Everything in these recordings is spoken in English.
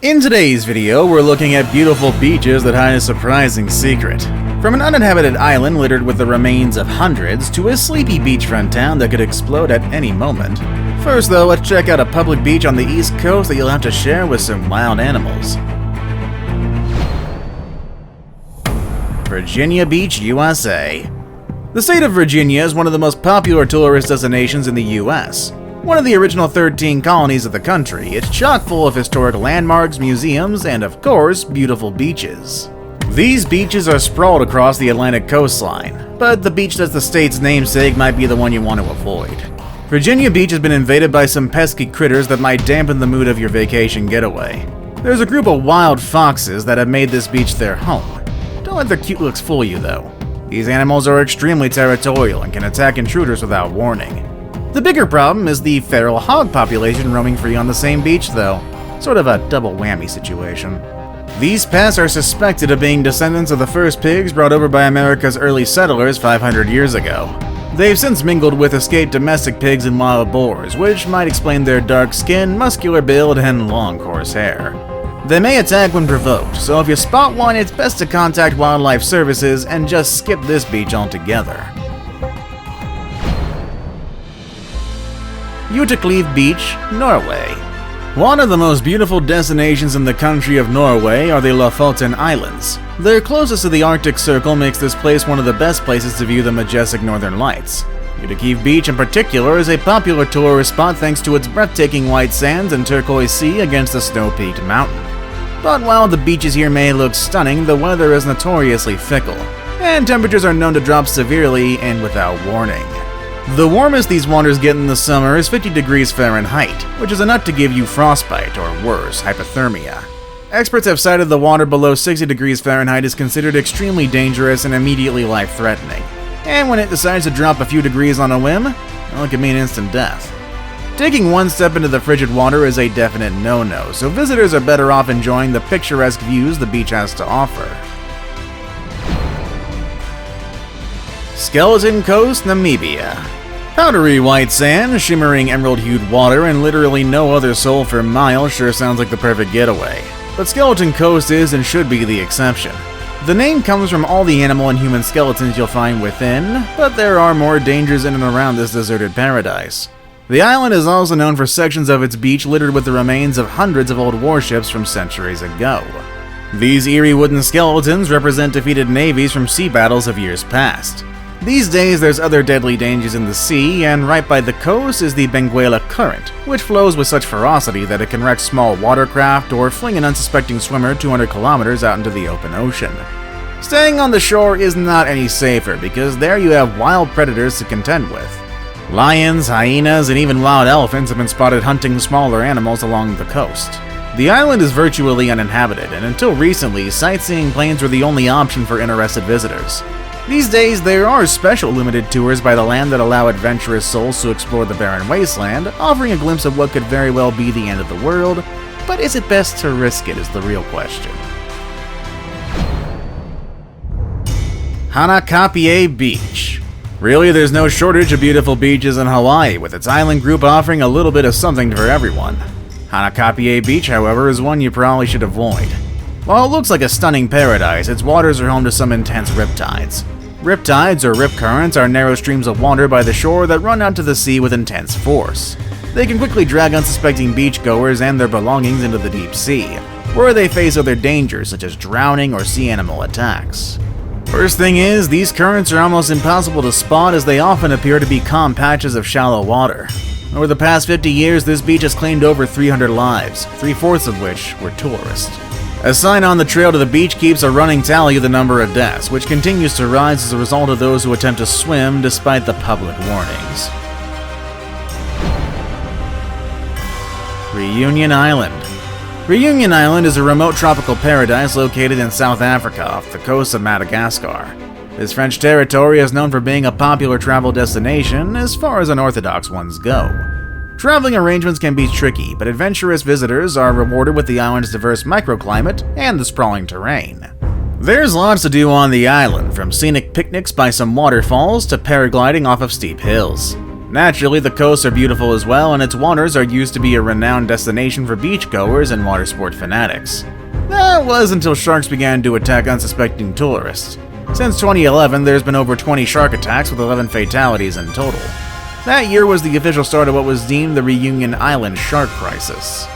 In today's video, we're looking at beautiful beaches that hide a surprising secret. From an uninhabited island littered with the remains of hundreds to a sleepy beachfront town that could explode at any moment. First though, let's check out a public beach on the East Coast that you'll have to share with some wild animals. Virginia Beach, USA. The state of Virginia is one of the most popular tourist destinations in the US. One of the original 13 colonies of the country, it's chock full of historic landmarks, museums, and of course, beautiful beaches. These beaches are sprawled across the Atlantic coastline, but the beach that's the state's namesake might be the one you want to avoid. Virginia Beach has been invaded by some pesky critters that might dampen the mood of your vacation getaway. There's a group of wild foxes that have made this beach their home. Don't let their cute looks fool you though. These animals are extremely territorial and can attack intruders without warning. The bigger problem is the feral hog population roaming free on the same beach though. Sort of a double whammy situation. These pests are suspected of being descendants of the first pigs brought over by America's early settlers 500 years ago. They've since mingled with escaped domestic pigs and wild boars, which might explain their dark skin, muscular build, and long coarse hair. They may attack when provoked, so if you spot one, it's best to contact wildlife services and just skip this beach altogether. Utakleiv Beach, Norway. One of the most beautiful destinations in the country of Norway are the Lofoten Islands. Their closest to the Arctic Circle makes this place one of the best places to view the majestic northern lights. Utakleiv Beach in particular is a popular tourist spot thanks to its breathtaking white sands and turquoise sea against a snow-peaked mountain. But while the beaches here may look stunning, the weather is notoriously fickle, and temperatures are known to drop severely and without warning. The warmest these waters get in the summer is 50 degrees Fahrenheit, which is enough to give you frostbite or worse, hypothermia. Experts have cited the water below 60 degrees Fahrenheit is considered extremely dangerous and immediately life-threatening. And when it decides to drop a few degrees on a whim, well, it can mean instant death. Taking one step into the frigid water is a definite no-no, so visitors are better off enjoying the picturesque views the beach has to offer. Skeleton Coast, Namibia. Powdery white sand, shimmering emerald-hued water, and literally no other soul for miles sure sounds like the perfect getaway. But Skeleton Coast is and should be the exception. The name comes from all the animal and human skeletons you'll find within, but there are more dangers in and around this deserted paradise. The island is also known for sections of its beach littered with the remains of hundreds of old warships from centuries ago. These eerie wooden skeletons represent defeated navies from sea battles of years past. These days there's other deadly dangers in the sea, and right by the coast is the Benguela Current, which flows with such ferocity that it can wreck small watercraft or fling an unsuspecting swimmer 200 kilometers out into the open ocean. Staying on the shore is not any safer because there you have wild predators to contend with. Lions, hyenas, and even wild elephants have been spotted hunting smaller animals along the coast. The island is virtually uninhabited, and until recently, sightseeing planes were the only option for interested visitors. These days, there are special limited tours by the land that allow adventurous souls to explore the barren wasteland, offering a glimpse of what could very well be the end of the world, but is it best to risk it is the real question. Hanakapiai Beach. Really, there's no shortage of beautiful beaches in Hawaii, with its island group offering a little bit of something for everyone. Hanakapiai Beach, however, is one you probably should avoid. While it looks like a stunning paradise, its waters are home to some intense riptides. Riptides, or rip currents, are narrow streams of water by the shore that run out to the sea with intense force. They can quickly drag unsuspecting beachgoers and their belongings into the deep sea, where they face other dangers such as drowning or sea animal attacks. First thing is, these currents are almost impossible to spot as they often appear to be calm patches of shallow water. Over the past 50 years, this beach has claimed over 300 lives, 3/4 of which were tourists. A sign on the trail to the beach keeps a running tally of the number of deaths, which continues to rise as a result of those who attempt to swim despite the public warnings. Reunion Island. Reunion Island is a remote tropical paradise located in South Africa off the coast of Madagascar. This French territory is known for being a popular travel destination as far as unorthodox ones go. Traveling arrangements can be tricky, but adventurous visitors are rewarded with the island's diverse microclimate and the sprawling terrain. There's lots to do on the island, from scenic picnics by some waterfalls to paragliding off of steep hills. Naturally, the coasts are beautiful as well, and its waters are used to be a renowned destination for beachgoers and water sport fanatics. That was until sharks began to attack unsuspecting tourists. Since 2011, there's been over 20 shark attacks with 11 fatalities in total. That year was the official start of what was deemed the Reunion Island shark crisis.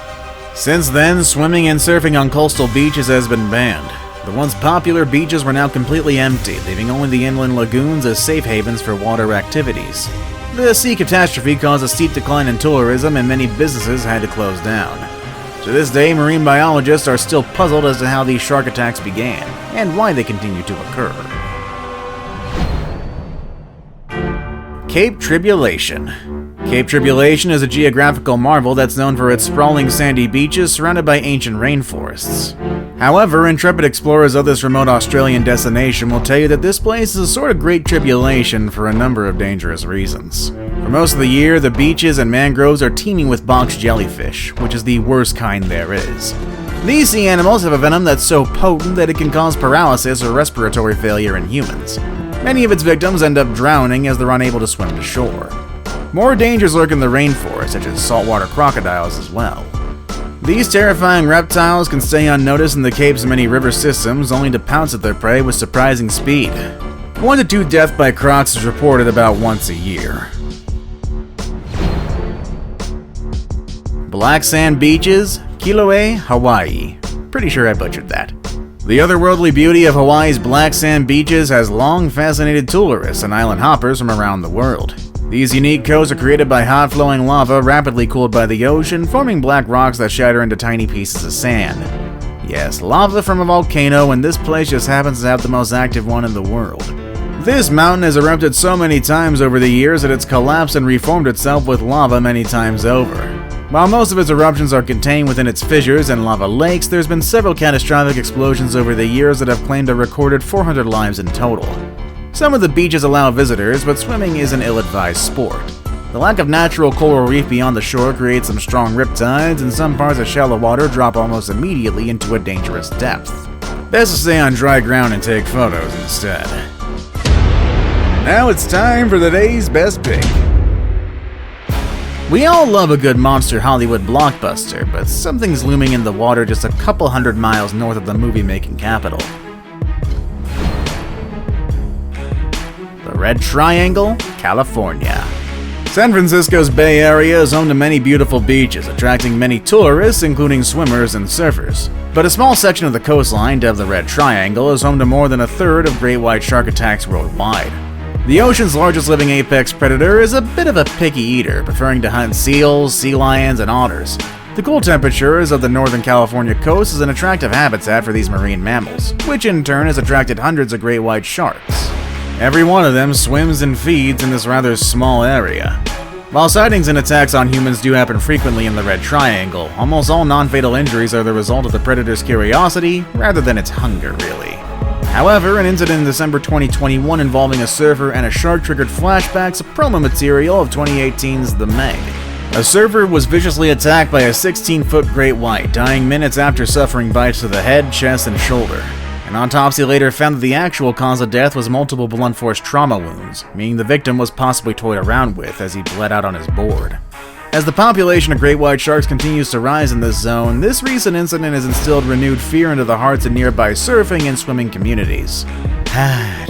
Since then, swimming and surfing on coastal beaches has been banned. The once popular beaches were now completely empty, leaving only the inland lagoons as safe havens for water activities. The sea catastrophe caused a steep decline in tourism, and many businesses had to close down. To this day, marine biologists are still puzzled as to how these shark attacks began, and why they continue to occur. Cape Tribulation. Cape Tribulation is a geographical marvel that's known for its sprawling sandy beaches surrounded by ancient rainforests. However, intrepid explorers of this remote Australian destination will tell you that this place is a sort of great tribulation for a number of dangerous reasons. For most of the year, the beaches and mangroves are teeming with box jellyfish, which is the worst kind there is. These sea animals have a venom that's so potent that it can cause paralysis or respiratory failure in humans. Many of its victims end up drowning as they're unable to swim to shore. More dangers lurk in the rainforest, such as saltwater crocodiles as well. These terrifying reptiles can stay unnoticed in the Cape's many river systems, only to pounce at their prey with surprising speed. 1 to 2 deaths by crocs is reported about once a year. Black sand beaches, Kilauea, Hawaii. Pretty sure I butchered that. The otherworldly beauty of Hawaii's black sand beaches has long fascinated tourists and island hoppers from around the world. These unique coasts are created by hot flowing lava rapidly cooled by the ocean, forming black rocks that shatter into tiny pieces of sand. Yes, lava from a volcano, and this place just happens to have the most active one in the world. This mountain has erupted so many times over the years that it's collapsed and reformed itself with lava many times over. While most of its eruptions are contained within its fissures and lava lakes, there's been several catastrophic explosions over the years that have claimed a recorded 400 lives in total. Some of the beaches allow visitors, but swimming is an ill-advised sport. The lack of natural coral reef beyond the shore creates some strong riptides, and some parts of shallow water drop almost immediately into a dangerous depth. Best to stay on dry ground and take photos instead. Now it's time for the day's best pick. We all love a good monster Hollywood blockbuster, but something's looming in the water just a couple hundred miles north of the movie-making capital. The Red Triangle, California. San Francisco's Bay Area is home to many beautiful beaches, attracting many tourists, including swimmers and surfers. But a small section of the coastline, dubbed the Red Triangle, is home to more than a third of great white shark attacks worldwide. The ocean's largest living apex predator is a bit of a picky eater, preferring to hunt seals, sea lions, and otters. The cool temperatures of the Northern California coast is an attractive habitat for these marine mammals, which in turn has attracted hundreds of great white sharks. Every one of them swims and feeds in this rather small area. While sightings and attacks on humans do happen frequently in the Red Triangle, almost all non-fatal injuries are the result of the predator's curiosity, rather than its hunger, really. However, an incident in December 2021 involving a surfer and a shark triggered flashbacks of promo material of 2018's The Meg. A surfer was viciously attacked by a 16-foot great white, dying minutes after suffering bites to the head, chest, and shoulder. An autopsy later found that the actual cause of death was multiple blunt force trauma wounds, meaning the victim was possibly toyed around with as he bled out on his board. As the population of great white sharks continues to rise in this zone, this recent incident has instilled renewed fear into the hearts of nearby surfing and swimming communities.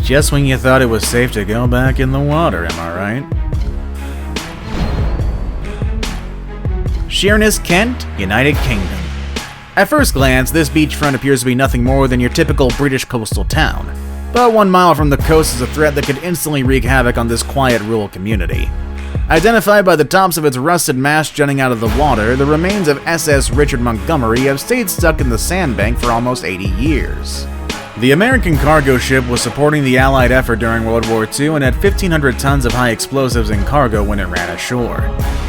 Just when you thought it was safe to go back in the water, am I right? Sheerness, Kent, United Kingdom. At first glance, this beachfront appears to be nothing more than your typical British coastal town. But 1 mile from the coast is a threat that could instantly wreak havoc on this quiet rural community. Identified by the tops of its rusted masts jutting out of the water, the remains of SS Richard Montgomery have stayed stuck in the sandbank for almost 80 years. The American cargo ship was supporting the Allied effort during World War II and had 1,500 tons of high explosives in cargo when it ran ashore.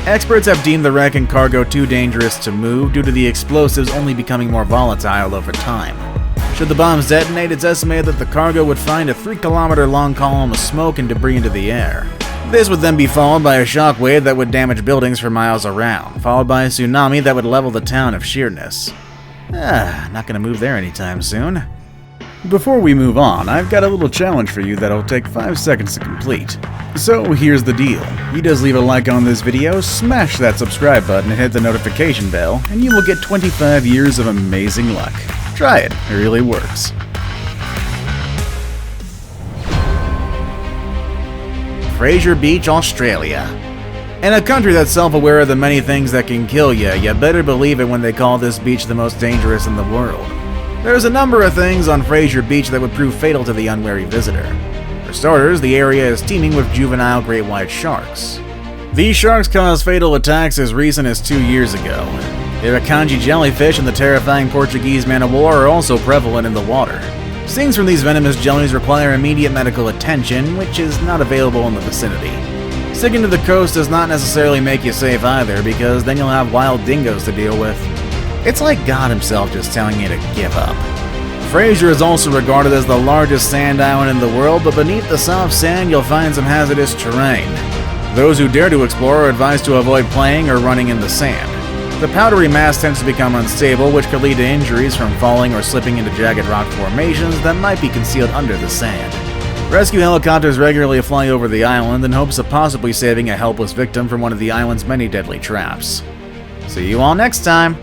Experts have deemed the wreck and cargo too dangerous to move due to the explosives only becoming more volatile over time. Should the bombs detonate, it's estimated that the cargo would find a 3-kilometer long column of smoke and debris into the air. This would then be followed by a shockwave that would damage buildings for miles around, followed by a tsunami that would level the town of Sheerness. Not gonna move there anytime soon. Before we move on, I've got a little challenge for you that'll take 5 seconds to complete. So here's the deal. You just leave a like on this video, smash that subscribe button and hit the notification bell, and you will get 25 years of amazing luck. Try it really works. Fraser Beach, Australia. In a country that's self-aware of the many things that can kill you better believe it when they call this beach the most dangerous in the world. There's a number of things on Fraser Beach that would prove fatal to the unwary visitor. For starters, the area is teeming with juvenile great white sharks. These sharks caused fatal attacks as recent as 2 years ago. The Irukandji jellyfish and the terrifying Portuguese man of war are also prevalent in the water. Stings from these venomous jellies require immediate medical attention, which is not available in the vicinity. Sticking to the coast does not necessarily make you safe either, because then you'll have wild dingoes to deal with. It's like God himself just telling you to give up. Fraser is also regarded as the largest sand island in the world, but beneath the soft sand you'll find some hazardous terrain. Those who dare to explore are advised to avoid playing or running in the sand. The powdery mass tends to become unstable, which could lead to injuries from falling or slipping into jagged rock formations that might be concealed under the sand. Rescue helicopters regularly fly over the island in hopes of possibly saving a helpless victim from one of the island's many deadly traps. See you all next time!